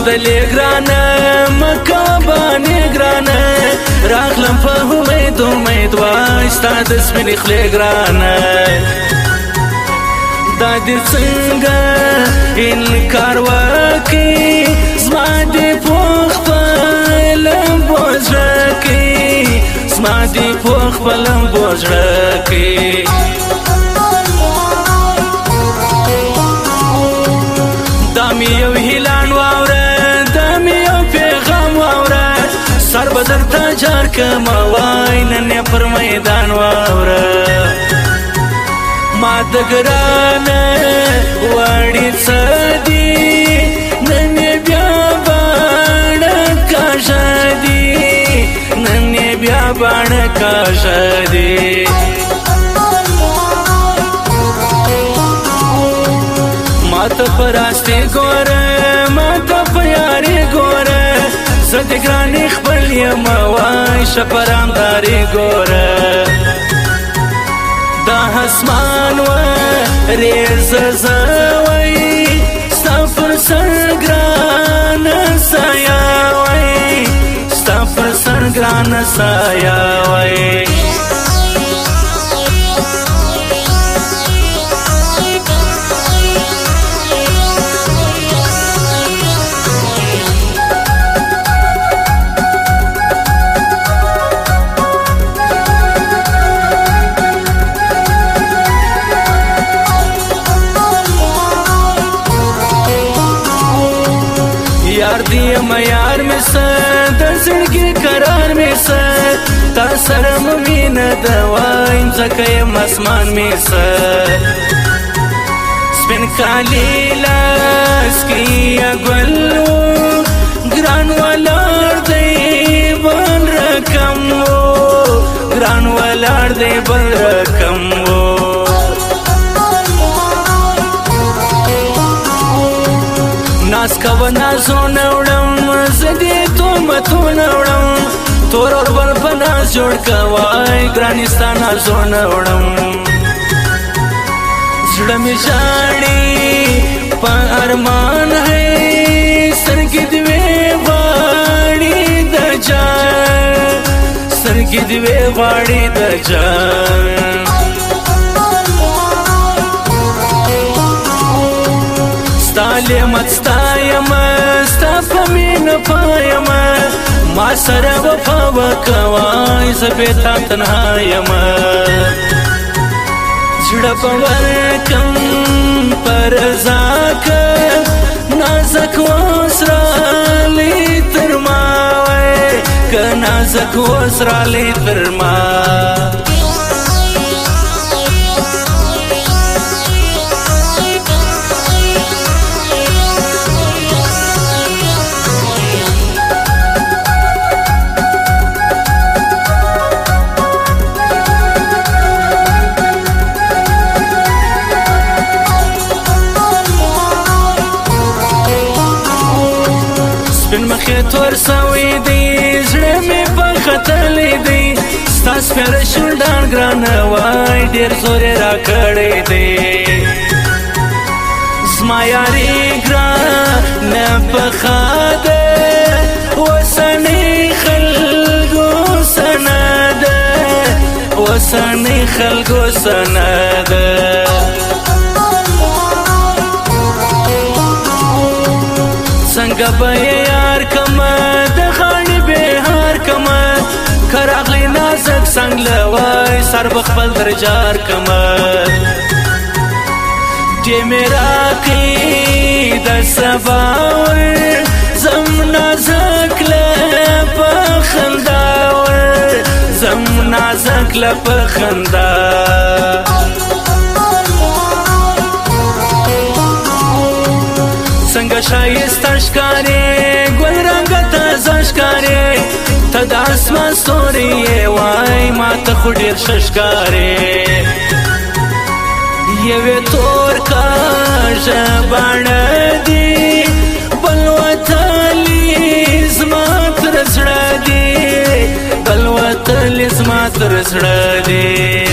بدلې ګرانه مکه باندې ګرانه راغلم په امید وای ستا د سپینې خولې ګرانه دا دې څنګه انکار وکړي زما دې په خپل لمبو زړه کې زما دې په خپل لمبو زړه کې دا مې یو هیلان واوره دا مې یو پیغام واوره سر به درته جار کړمه وای نن یې پر میدان واوره ما د ګرانه وړې څه دي نن یې بیا باڼه کاږه دي نن یې بیا باڼه کاږه دي ما ته په راستې ګوره ما ته په یارې ګوره زه د ګرانې خپل یم وای شه په رامدارې ګوره دا اسمان ورېزه زه وای ستا پر سر ګرانه سایه وای ستا پر سر ګرانه سایه وای یار دی یار می سه د زړګي قرار می سه تا سره مینه د وایم ځکه یم اسمان می سه سپین کالی لاس کې ګل ګران ولاړ دی بل رقم ګران ولاړ دی بل رقم ناز کوه نازونه وړم زه دې تهمتونه وړم تور اور بل په ناز جوړ که وای ګرانې ستا نازونه وړم زړه مې ژاړي په ارمان هی سترګې دې وې غواړي د جان سترګې دې وې غواړي د جان ستا لېمت ستا یم ستا په مینه پایم ما سره وفا وکړه وای زه بې تا تنها یم زړه به ورکړم په رضا که نازک اوس رالی تر ما وای که نازک اوس رالی تر ما سپین مخې تور سوی دی زړه مې په ختلی دی ستا سپېره شونډان ګرانه وای ډېر زور یې راکړی دی زما یارې ګرانه پخه ده اوسنۍ خلکو سنه ده اوسنۍ خلکو سنه ده څنګه به یار کمه د خاڼې بهار کمه که راغلی نازک څنګ له وای سر به خپل درجار کمه دې مې راکړي د سبا زم نازک له په خندا زم نازک له په خندا څنګه ښایسته ښکارې ګل رنګه تازه ښکارې ته د اسمان ستوری یې وای ما ته خو ډېر ښه ښکارې یوې تور کاږه باڼه دي بل وتلي زما تر زړه دي بل وتلي زما تر زړه دي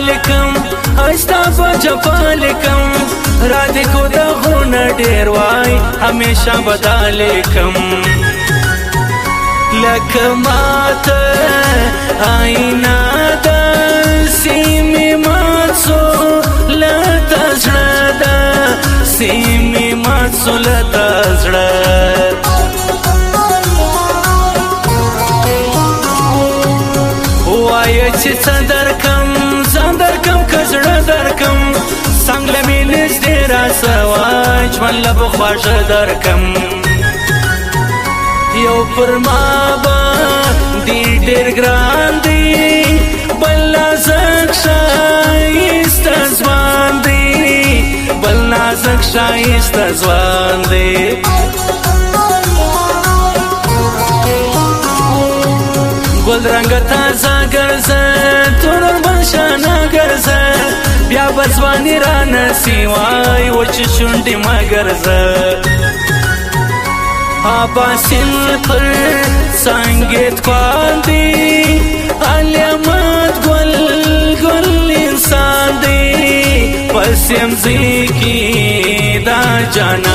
لیکم استا په جفا لیکم را دې کو د غرونه ډېر وای همیشه به دا لیکم لکه ماته آیینه داسې مې مات سو له تا زړه داسې مې مات سو له تا زړه وایه چې څه درکم ځان درکم که زړه درکم څنګ له مې نږدې راسه وای ژوند له به خواږه درکم یو پر ما باندې ډېر ګران دی بل نازک ښایسته ځوان دی بل نازک ښایسته ځوان دی ګل رنګه تازه ګرځه تورن بنشانه ګرځه بیا به ځواني رانه سي وای وچې شونډې مه ګرځه آباسین پر سنگیت کواندی علیمت گل گل انسان دی پسیم زیکی دا جانا